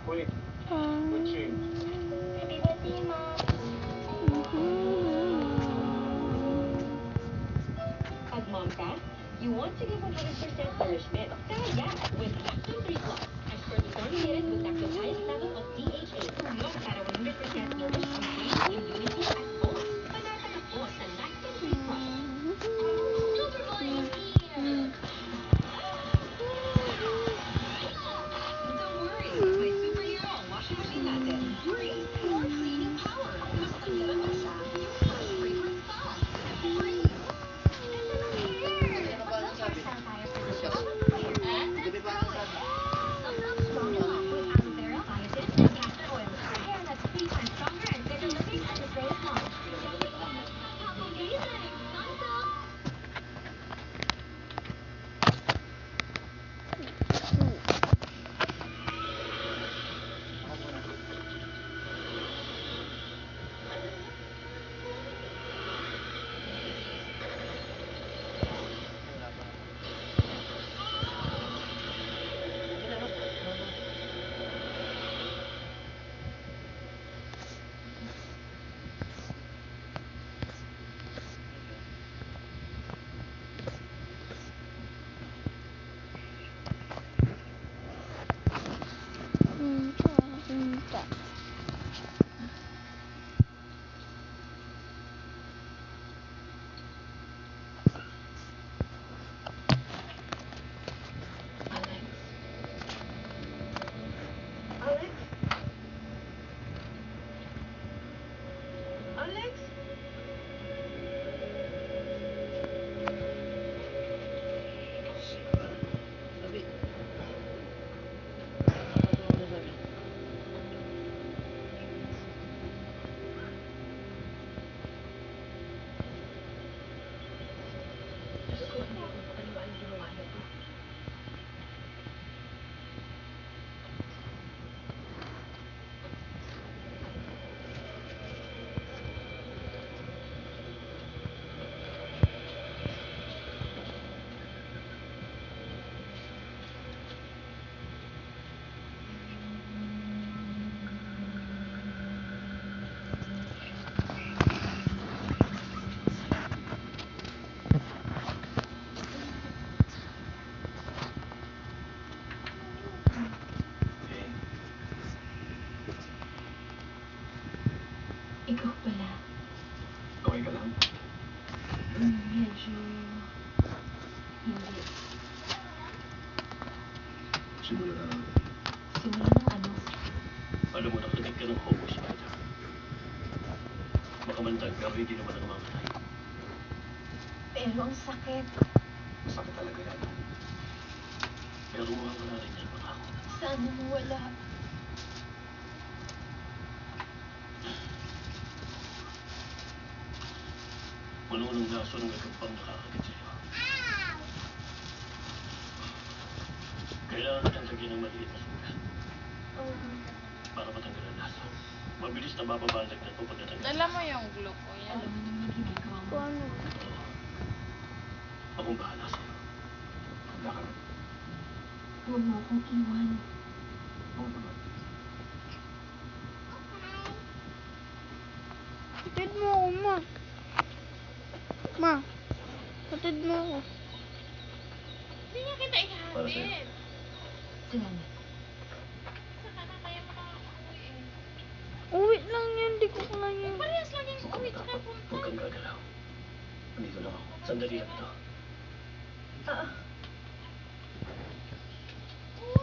Wait, what changed? Happy birthday, Mom. Pag mom ka, you want to give 100% nourishment. Tara yan with Lactone 3 Plus. Expertly formulated with Lactone's highest level of DHA. Tulong para 100% nourished ang brain, immunity at bones. Panata na po sa Lactone 3 Plus. Super Boy is here. Don't worry, may superhero ang washing machine natin. Free, more cleaning power. Mas tanggalan pa siya, yung fresh fragrance pa. Free. Ganda ng hair. Mag-hairstyle tayo for the show. Gabi pa ang sabi. Silk Strong Along with aloe vera, biotin, and castor oil. Hair that's 3 times stronger and thicker looking at the same time. Couple days and thumbs up. Alex? Alex? Sabi. Diyos ko, hindi ako makapaniwala ang ginawa niya to. Jane, Ikaw pala. okay ka lang? Medyo... Hindi. Simula na lang. Simula ng ano? Alam mo, nakatig ka ng hobo spider. Makamandag pero hindi naman namamatay. Pero ang sakit. Masakit talaga yan. Pero mawawala rin yan, ako. Sana mawala. Malunong laso ng nagkampang nakakagit sa'yo. Kailangan kitang lagyan ng maliit na sugat para matanggal ang laso. Mabilis na bababa ang lagnat mo pagkatanggal. Dala mo yung glue ko yan. Alam mo naman ang ginagawa mo. Paano? Akong bahala sa'yo. Handa ka na. Huwag mo akong iwan. Oo naman. Hatid mo ako, ma. Ma, hatid mo ako. Hindi nga kita Para sa'yo. ihahatid. Salamat. Saka na kaya makakauwi eh. Uwi lang yan, di ko kaya. Parehas lang yung uwi tsaka punta. Huwag kang gagalaw. Nandito lang ako. Sandali lang ito. Ah,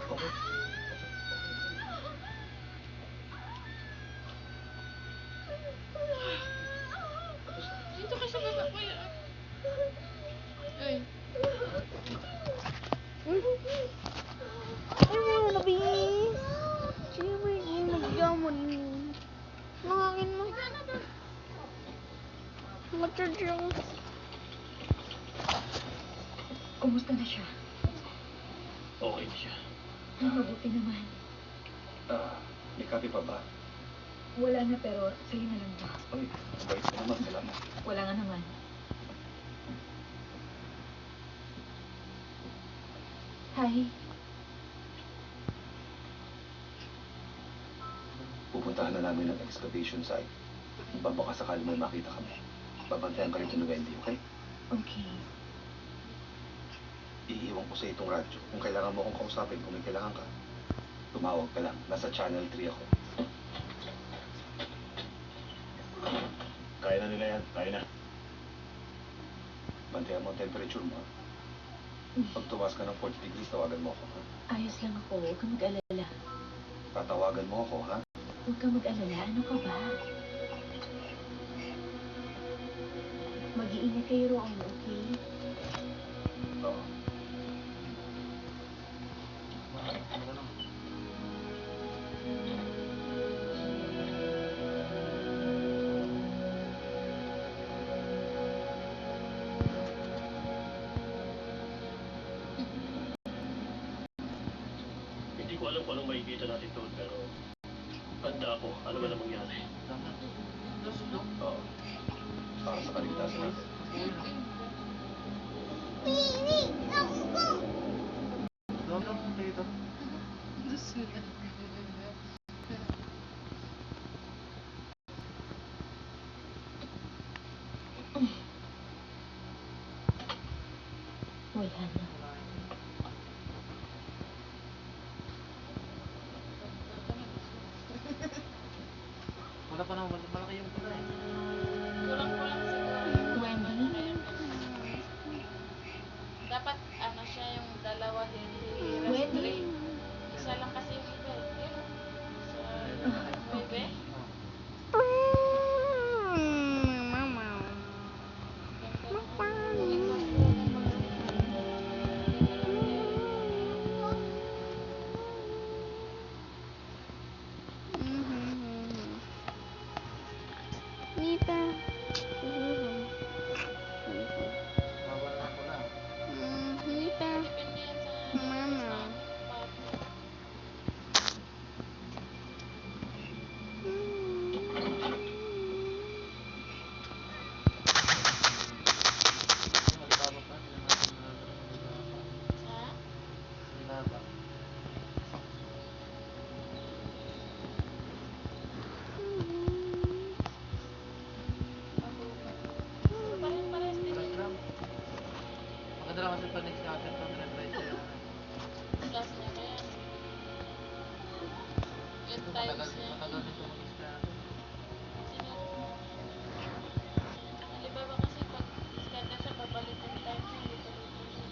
Okay. Dito ka sa baba kuya. Ay. Uy, mga nabi. Sige, may magdamon. Nangangin mo. Mag-charge yung... kumusta na siya? Okay na siya. Mabuti naman. May copy pa ba? Wala na pero sa'yo na lang ba? Ay, mabait ka naman. Salamat. Wala nga naman. Hi. Pupuntahan na namin ang excavation site. Baka sakali may makita kami. Babantayan ka rin ni Wendy, okay? Okay. Iiwan ko sa itong radyo. Kung kailangan mo akong kausapin, kung may kailangan ka, tumawag ka lang. Nasa Channel 3 ako. Kaya na nila yan. Kaya na. Bantayan mo ang temperature mo, ha? Pag tumas ka ng 40 degrees, tawagan mo ako, ha? Ayos lang ako. Huwag kang mag-alala. Tatawagan mo ako, ha? Huwag kang mag-alala. Ano ka ba? Mag-iingat kayo roon, okay? Oo. Hindi ko alam kung anong makikita natin doon, pero handa ako. Ano man ang mangyari. Oo. Para sa kaligtasan natin. Wala na. Wala pa naman, malaki yung pula eh. Kulang-kulang siguro. Wendy? Dapat ano siya yung dalawa hindi Wendy? straight. Isa lang kasi yung iba eh. Yun. Sa bebe. Mama. Nita. Bawal na pula. Nita. Depende yan sa Mama. Malibaba pa, hindi naman Ha? malibaba. Parehas din Plus yun. lang. Maganda lang kasi pag next natin ito, nire-try siya. Plus niya na yan. Yung Ito times niya. matagal nito mag-scan. Sige. Halimbawa kasi pag scan na siya, babalik yung times niya. Hindi tuloy-tuloy.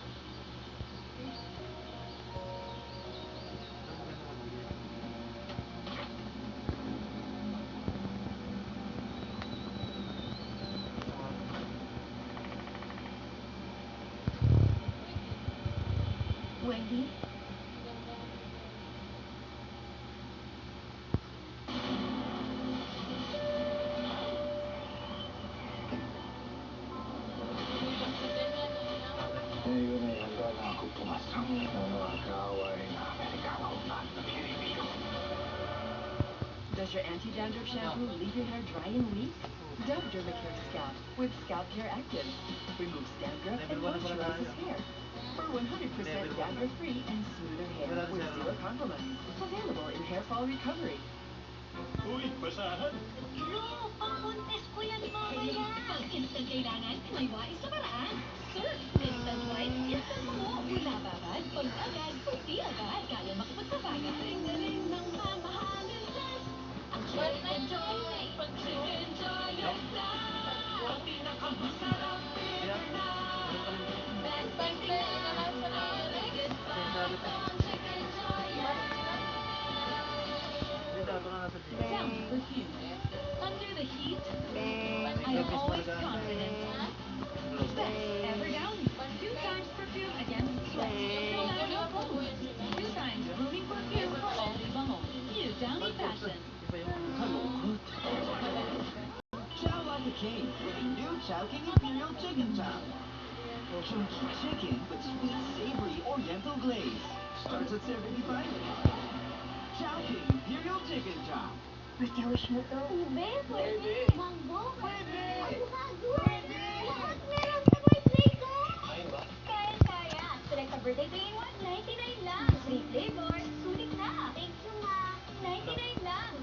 Wendy? Ganda. Pag sa ganyan, yun lang. Ngayon ay handa na ako pumasok ng mga kaaway na Amerikano at Pilipino. Does your anti-dandruff shampoo leave your hair dry and weak? Dove Dermacare Scalp with Scalp Care Active removes dandruff and moisturizes hair for 100% dandruff-free and smoother hair with zero compromise. Available in Hair Fall Recovery. Uy, basahan! Lo, pang-buntis ko yan mamaya. Pag instant kailangan, may wais sa paraan. Surf, instant white, instant mo. Wala babad, pag agad, pwede agad. Kaya makipagsabay. Ring-ring ng mamahalin lang. Ang Chicken Joy, pag Chicken Joy ang ang pinakamasarap ever na. Best Pag thing inalasa na na, yun. biggest fan ng Chicken Joy yan. Dito, ito na nasa gym. Sounds perfume. Under the heat, May I'm gapis always talaga. confident. Globe. Best ever down. 2 times perfume against sweat. No matter how cold. 2 times grooming perfume for all day bango. New Downy Fashion. Iba yung Chow like a king with the new Chowking Imperial Chicken Chow. Chunky chicken with sweet, savory Oriental glaze. Starts at 75. Chowking Imperial Chicken Chow. Birthday wish mo to? Ube, pwede. Mango? Pwede. Avocado? Pwede. Lahat meron sa birthday ko. Kain ba? Kaya. Select sa birthday 3-in-1, 99 lang. 3 flavors, sulit na. Thank you, ma. 99 lang.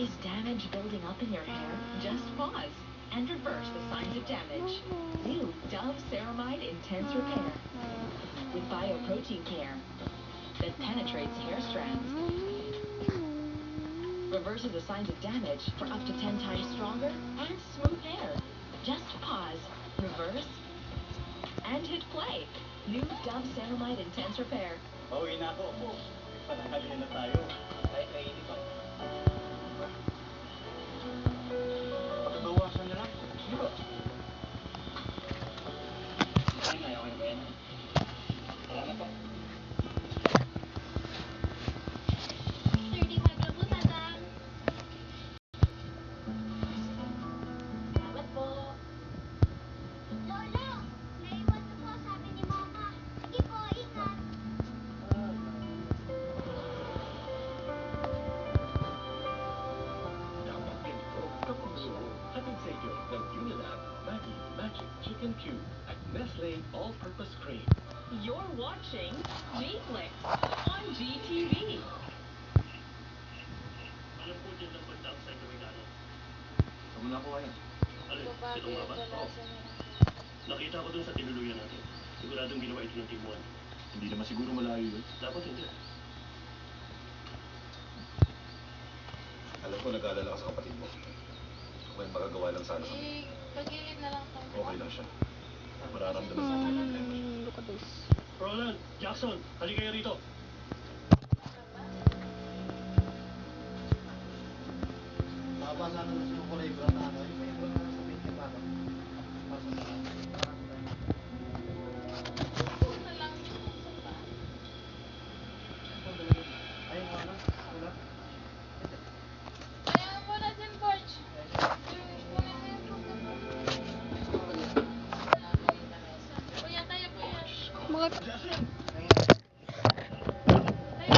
Is damage building up in your hair? Just pause and reverse the signs of damage. New Dove Ceramide Intense Repair with bioprotein care that penetrates hair strands, reverses the signs of damage for up to 10 times stronger and smooth hair. Just pause, reverse, and hit play. New Dove Ceramide Intense Repair. Pauwi na ako. Patanggalin na tayo. Kahit kainit ako. Pagbawasan na lang. Sino? Ay, ayaw ko yan. Salamat po. 35 na po, Tatang. Salamat po. Lolo, naiwan na po, sabi ni Mama. Sige po, ingat. Dapat ganito kapag sumo. Hatid sa inyo ng Unilab Maggi Magic Chicken Cube at Nestle All-Purpose Cream. You're watching G-Flick on GTV. Alam po din ng banda ang sa regalo. Saan mo nakuha yan? Alin, Ito ba, itong mapa? pinagdalasan niya na. Nakita ko dun sa tinuluyan natin. Siguradong ginawa ito ng timuan. Hindi naman siguro malayo yun. Dapat hindi. Alam ko nag-aalala ka sa kapatid mo. Kung may magagawa lang sana kami. Eh, pagilid na lang tayo. Okay lang siya. Mararamdaman sa may problema siya. Look at this. Roland, Jackson, halika kayo rito. Nakabasa na sa mga kulay brown na ano, yung may brown na sa pink pa. Basa na lang. Huwag na lang yung sa paa. Ayun mo ano? Wala. Ayaw mo na dyan, Coach. Kunin mo yung fruit na po. Kuya, tayo po yan. Bakit? Tayo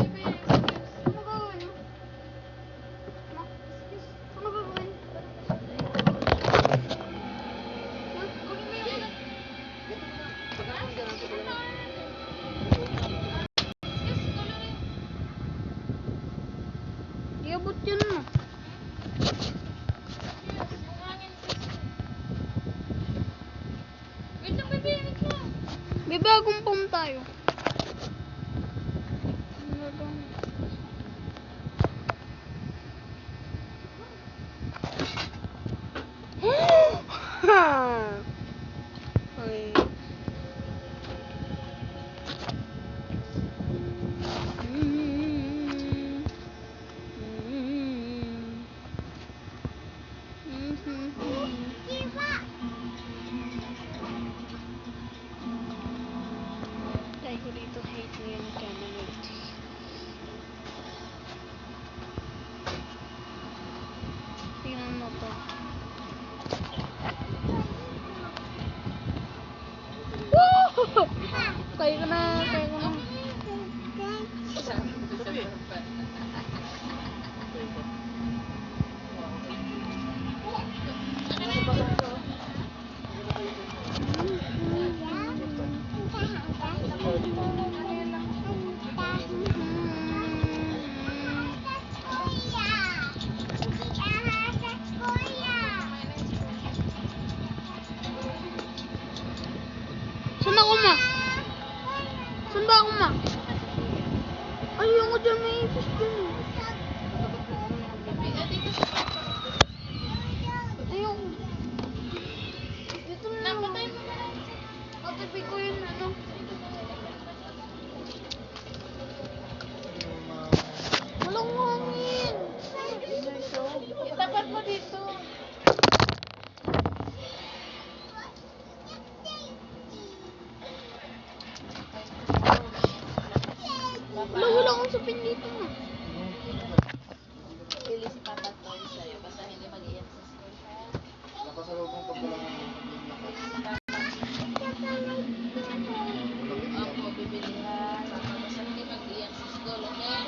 po yan. Ano gagawin mo? Ma, excuse. Ano gagawin? Kunin mo yung Excuse, tulungan. Iabot yun mo. Yes, yung hangin, sis. Wait lang, bebe. Wait lang. May bagong pom tayo. Ano daw? Ay. Tayo ko dito hate mo yung camera. Tingnan mo to. Woo! Kaya ko na, kaya ko na. Saan ako, ma? Saan ba ako, ma? Ayoko dyan, may ipis dyan. Ayoko. Dito na lang. Napatay mo na lang. Katabi ko yun, ano? Walang hangin. Itapat mo dito. Wala akong sapin dito, ma. Bili si Papa Toy sa'yo. Basta hindi mag-iyan sa school. Nakasalubong pag wala kang Opo, bibili ha. Basta hindi mag-iyan sa school, okay?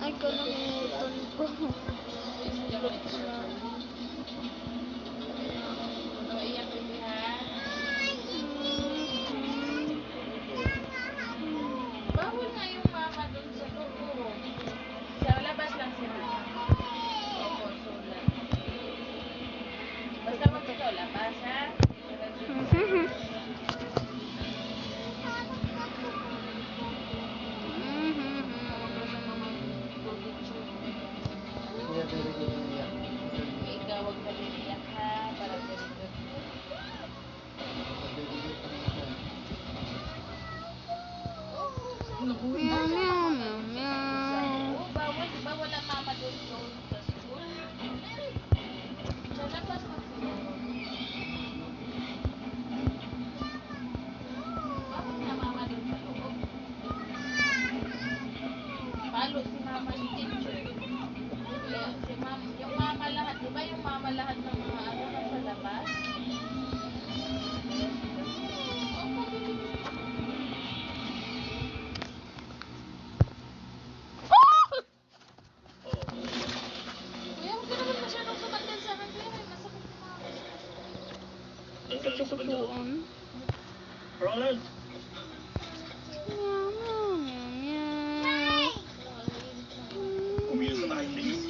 Ay, kalimutan ko. Opo. Iyak, baby, ha? Bawal nga yung kasama si teacher. Yung mama lahat, di ba yung mama lahat ng mga ano nasa labas? Kuya, huwag ka naman masyadong tumandal sa akin, kuya. May masakit na mga Sususuan. Roland! Meow, meow, meow, meow. Umilos na tayo, please.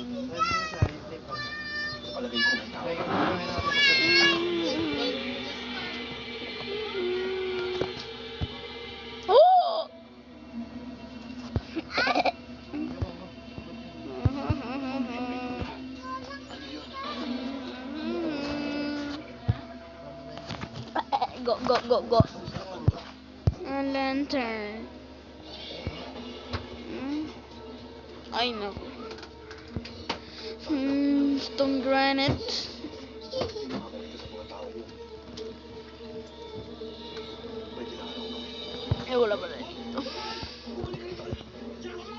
Pwede mo siya, hindi pa. Sa palagay ko may tao. Kaya kami natin sa Oh! Go, go, go, go. A lantern. I know. Stone granite. Makakalimutan sa mga tao yun. May kailangan akong gawin. Eh, wala pala dito.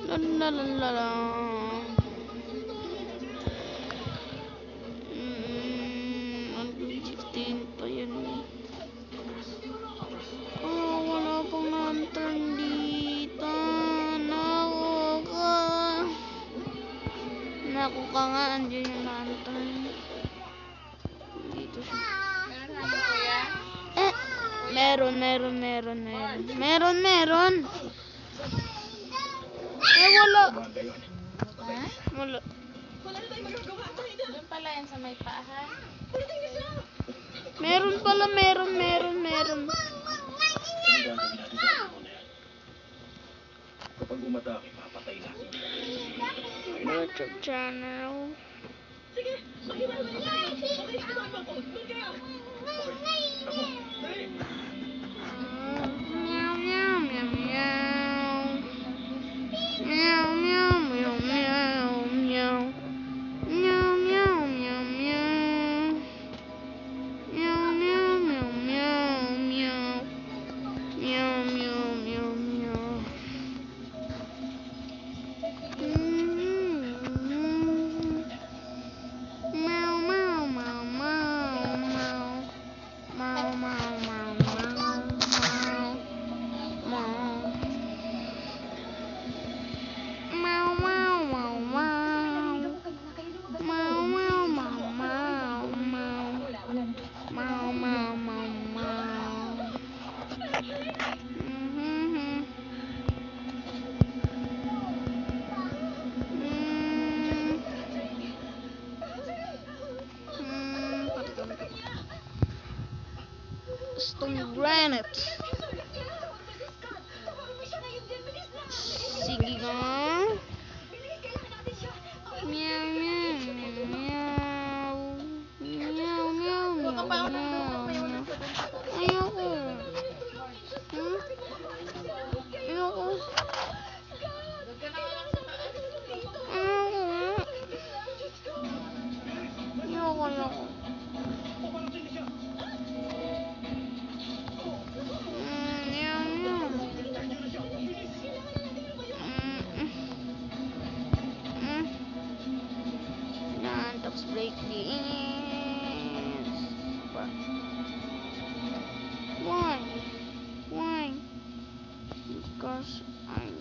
La la la la la. Hanggang 15 pa yun eh. Oh, wala pang lantern dito. Naku ka. Naku ka nga, andyan yung lantern. Dito siya. Meron. Eh, wala. Kumanda yun. Ha? Wala. Doon pala yan sa may paahan. Meron pala, meron. Ano gagawin natin sa ano na yan? Kapag umatake, papatay natin. YouTube channel. Okay, ako, dali! Meow, meow, meow, meow. Meow, meow, meow, meow, meow. Meow, meow, meow, meow. Meow, meow, meow, meow, meow. Meow, meow, meow, meow. Meow, meow, meow, meow, meow. Meow, meow, meow, meow, meow. Meow. Meow, meow, meow, meow. Meow, meow, meow, meow, meow. Meow, meow, meow, meow. Stone granite. Sige nga. Meow, meow, meow, meow. Meow, meow, meow, meow. Ayoko. Ayoko. Doon ka na lang sa taas. Ayoko. Meow, meow. Let's break this. Why? Because I'm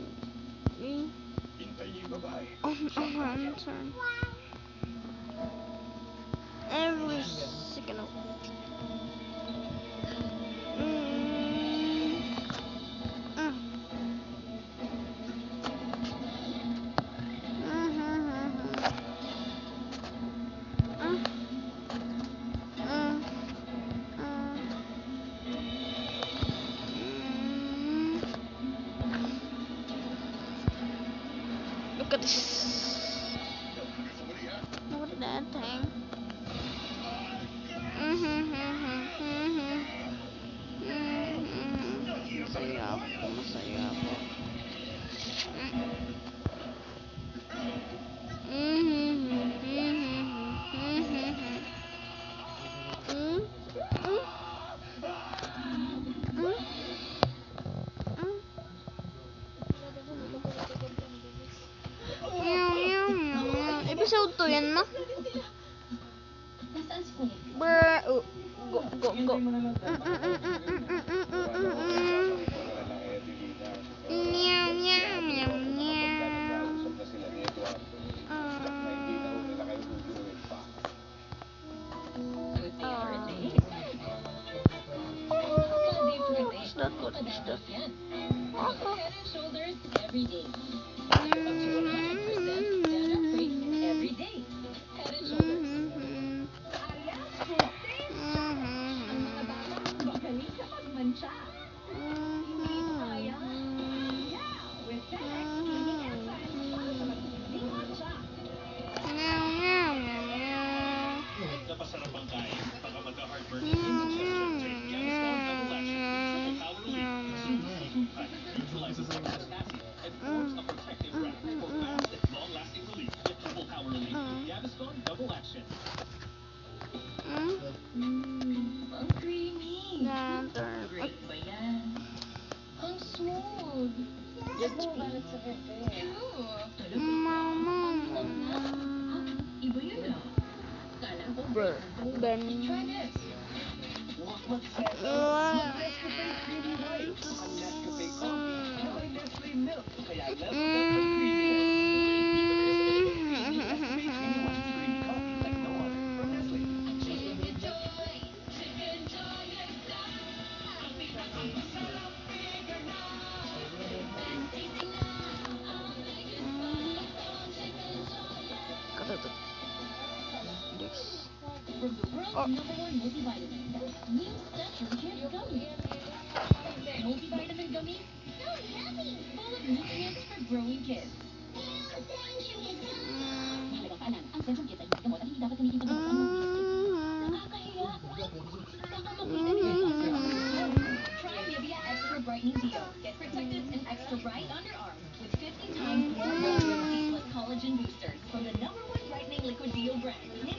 Hintayin yung babae. on a lantern. Every second of Look at this. Look at that thing. Masaya ako. successful. Brr. Oh. Go. Meow. Good day for a day. What's that? What is that? Head and shoulders every day. Up to 100% stand-up free every day. Head and shoulders. Alias, ang mga batang magaling sa pagmantsa. Hindi ito kaya. Yeah, with FedEx cleaning enzymes para sa magiging matcha. Napasarap ang kain, baka magka-heartburn, indigestion, take Gaviscon Double Action with triple power relief. Neutralizes excess acid and forms a protective wrap for fast and long-lasting relief with triple power relief. Gaviscon Double Action. Ang creamy. Great ba yan? Ang smooth. Just True. Iba yun ah. Kala ko Brr. Try this. Nescafe Creamy White. Ang Nescafe Coffee na may Nestle Milk. Kaya level up ang creaminess. Nescafe Creamy White. Creamy coffee like no other. From Nestle. This. From the world's #1 multivitamin, new Century Kids Gummies. Multivitamin gummies, so yummy, full of nutrients for growing kids. Mahalagang paalala, ang Centrum Kids ay hindi gamot at hindi dapat gamitin pagkakasama ng obese kids. Nakakahiya. Baka makita niyo yung Try Nivea Extra Brightening Deo. Get protected and extra bright underarms with 50 times more vitamin C plus collagen boosters from the #1 brightening liquid deo brand.